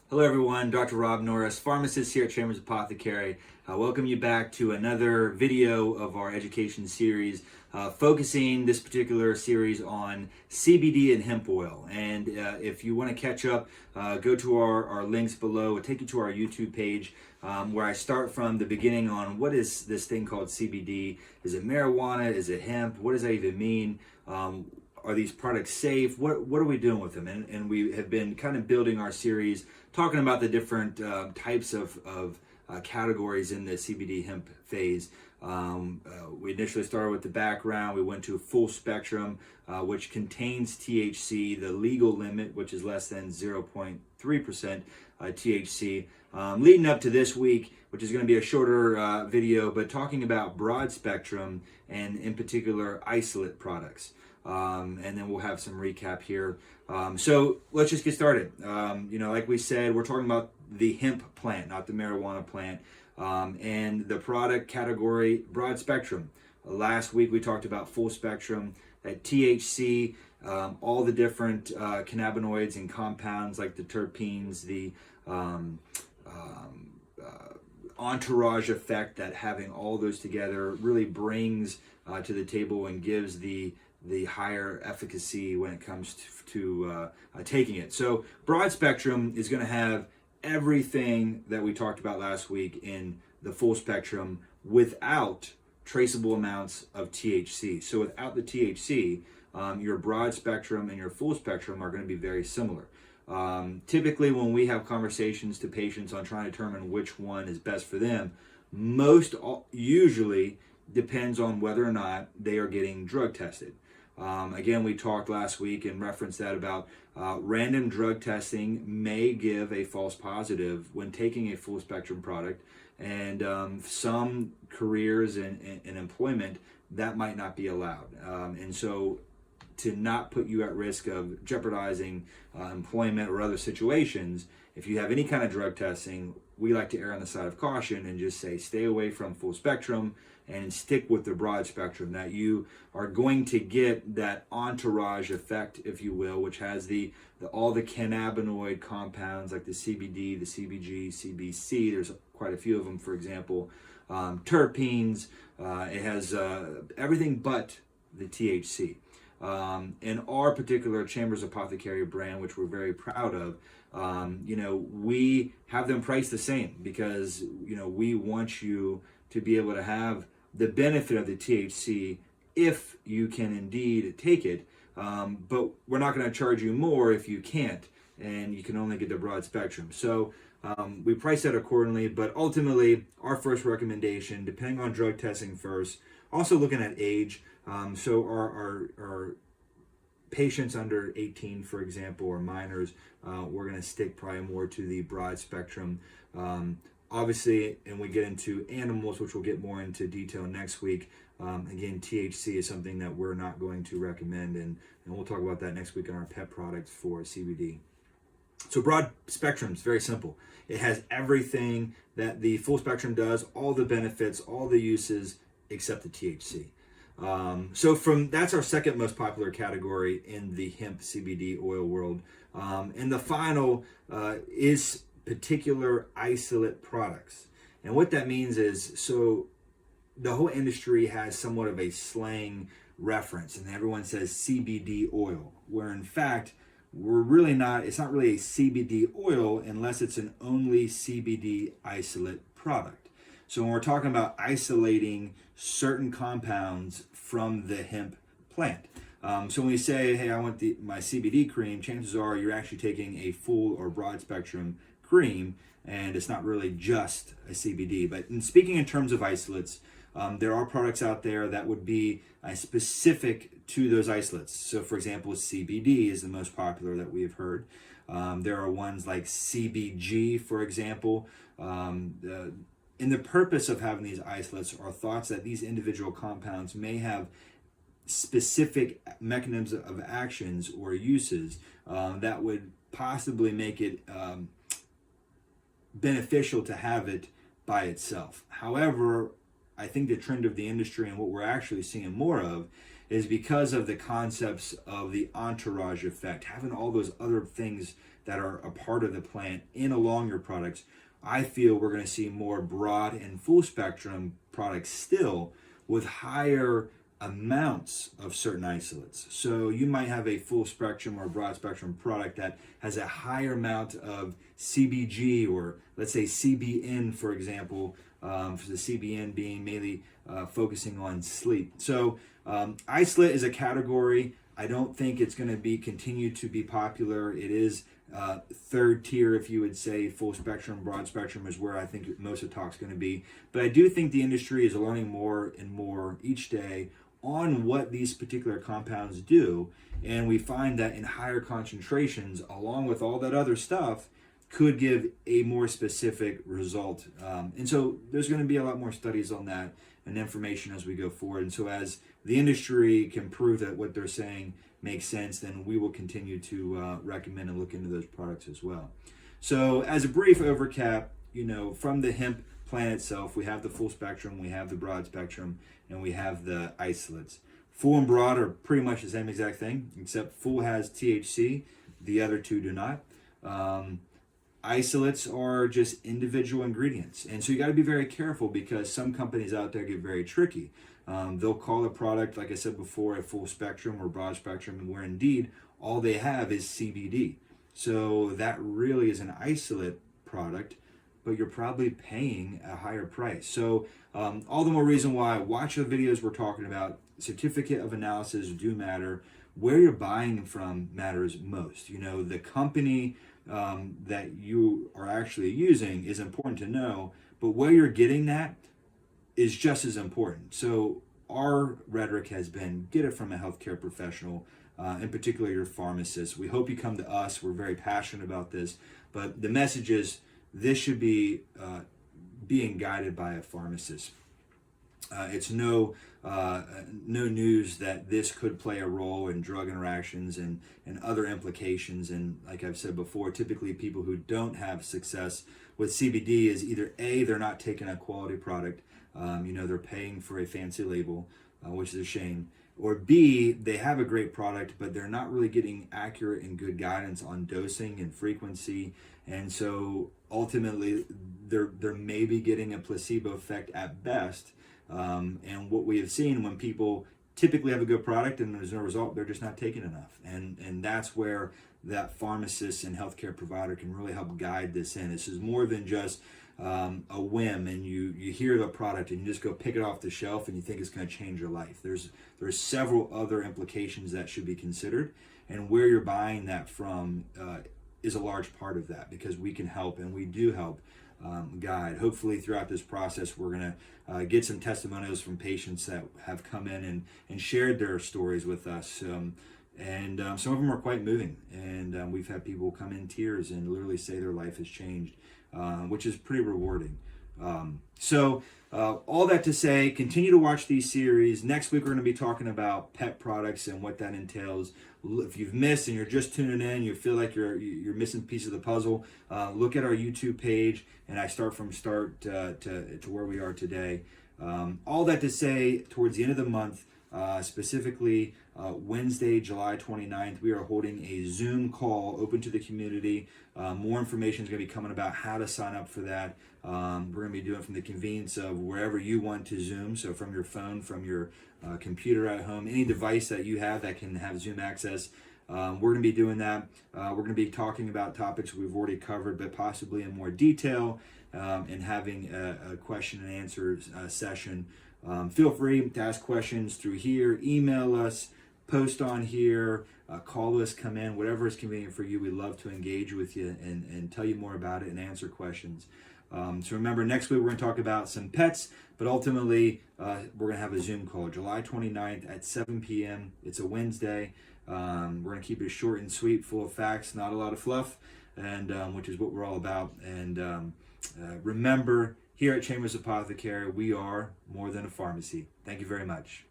Hello everyone, Dr. Rob Norris, pharmacist here at Chambers Apothecary. Welcome you back to another video of our education series, focusing this particular series on CBD and hemp oil. And if you want to catch up, go to our links below. It'll take you to our YouTube page where I start from the beginning on what is this thing called CBD. Is it marijuana? Is it hemp? What does that even mean? Are these products safe? What are we doing with them? And we have been kind of building our series, talking about the different types of categories in the CBD hemp phase. We initially started with the background. We went to full spectrum, which contains THC, the legal limit, which is less than 0.3% THC. Leading up to this week, which is going to be a shorter video, but talking about broad spectrum and in particular isolate products. And then we'll have some recap here. So let's just get started. Like we said, we're talking about the hemp plant, not the marijuana plant, and the product category, broad spectrum. Last week we talked about full spectrum, that THC, all the different cannabinoids and compounds like the terpenes, the entourage effect that having all those together really brings to the table and gives the higher efficacy when it comes to taking it. So broad spectrum is going to have everything that we talked about last week in the full spectrum without traceable amounts of THC. So without the THC, your broad spectrum and your full spectrum are going to be very similar. Typically when we have conversations to patients on trying to determine which one is best for them, usually depends on whether or not they are getting drug tested. Again, we talked last week and referenced that about random drug testing may give a false positive when taking a full spectrum product, and some careers and employment that might not be allowed. And so to not put you at risk of jeopardizing employment or other situations, if you have any kind of drug testing, we like to err on the side of caution and just say stay away from full spectrum and stick with the broad spectrum, that you are going to get that entourage effect, if you will, which has all the cannabinoid compounds like the CBD, the CBG, CBC. There's quite a few of them, for example. Terpenes. It has everything but the THC. In our particular Chambers Apothecary brand, which we're very proud of, we have them priced the same because, we want you to be able to have the benefit of the THC if you can indeed take it. But we're not going to charge you more if you can't, and you can only get the broad spectrum. So we price that accordingly, but ultimately our first recommendation, depending on drug testing first, also looking at age. So our patients under 18, for example, or minors, we're going to stick probably more to the broad spectrum. Obviously, and we get into animals, which we'll get more into detail next week. Again, THC is something that we're not going to recommend, and we'll talk about that next week on our pet products for CBD. So broad spectrum is very simple. It has everything that the full spectrum does, all the benefits, all the uses, except the THC. That's our second most popular category in the hemp CBD oil world. And the final is particular isolate products. And what that means is, so the whole industry has somewhat of a slang reference, and everyone says CBD oil, where in fact, it's not really a CBD oil unless it's an only CBD isolate product. So when we're talking about isolating certain compounds from the hemp plant. So when we say, hey, I want my CBD cream, chances are you're actually taking a full or broad spectrum cream, and it's not really just a CBD. But speaking in terms of isolates, there are products out there that would be specific to those isolates. So for example, CBD is the most popular that we've heard. There are ones like CBG, for example. And the purpose of having these isolates are thoughts that these individual compounds may have specific mechanisms of actions or uses that would possibly make it beneficial to have it by itself. However, I think the trend of the industry and what we're actually seeing more of is because of the concepts of the entourage effect, having all those other things that are a part of the plant in along your products, I feel we're going to see more broad and full spectrum products still with higher amounts of certain isolates. So you might have a full spectrum or broad spectrum product that has a higher amount of CBG, or let's say CBN, for example, for the CBN being mainly focusing on sleep. So isolate is a category. I don't think it's going to be continue to be popular. It is third tier, if you would say. Full spectrum, broad spectrum is where I think most of the talk's going to be. But I do think the industry is learning more and more each day on what these particular compounds do, and we find that in higher concentrations, along with all that other stuff, could give a more specific result. And so there's going to be a lot more studies on that and information as we go forward. And so as the industry can prove that what they're saying makes sense, then we will continue to recommend and look into those products as well. So as a brief overcap, from the hemp plant itself, we have the full spectrum, we have the broad spectrum, and we have the isolates. Full and broad are pretty much the same exact thing, except full has THC, the other two do not. Isolates are just individual ingredients. And so you got to be very careful, because some companies out there get very tricky. They'll call a product, like I said before, a full spectrum or broad spectrum, where indeed all they have is CBD. So that really is an isolate product, but you're probably paying a higher price. So all the more reason why watch the videos we're talking about. Certificate of analysis do matter. Where you're buying from matters most. The company that you are actually using is important to know, but where you're getting that is just as important. So our rhetoric has been, get it from a healthcare professional, in particular your pharmacist. We hope you come to us. We're very passionate about this, but the message is this should be being guided by a pharmacist. It's no news that this could play a role in drug interactions and other implications. And like I've said before, typically people who don't have success with CBD is either A, they're not taking a quality product, they're paying for a fancy label, which is a shame, or B, they have a great product, but they're not really getting accurate and good guidance on dosing and frequency. And so ultimately they're maybe getting a placebo effect at best. And what we have seen when people typically have a good product and there's no result, they're just not taking enough. And that's where that pharmacist and healthcare provider can really help guide this in. This is more than just a whim, and you hear the product and you just go pick it off the shelf and you think it's going to change your life. There's several other implications that should be considered, and where you're buying that from is a large part of that, because we can help, and we do help guide. Hopefully throughout this process we're going to get some testimonials from patients that have come in and shared their stories with us, and some of them are quite moving, and we've had people come in tears and literally say their life has changed, which is pretty rewarding. So all that to say, continue to watch these series. Next week we're going to be talking about pet products and what that entails. If you've missed and you're just tuning in, you feel like you're missing a piece of the puzzle, look at our YouTube page, and I start from start to where we are today. All that to say, towards the end of the month, specifically Wednesday, July 29th, we are holding a Zoom call open to the community. More information is going to be coming about how to sign up for that. We're going to be doing it from the convenience of wherever you want to Zoom, so from your phone, from your computer at home, any device that you have that can have Zoom access. We're going to be doing that. We're going to be talking about topics we've already covered, but possibly in more detail, and having a question and answer session. Feel free to ask questions through here, email us, post on here, call us, come in, whatever is convenient for you. We'd love to engage with you and tell you more about it and answer questions. So remember, next week we're going to talk about some pets, but ultimately we're going to have a Zoom call July 29th at 7 p.m. It's a Wednesday. We're going to keep it short and sweet, full of facts, not a lot of fluff, and which is what we're all about. And remember, here at Chambers Apothecary, we are more than a pharmacy. Thank you very much.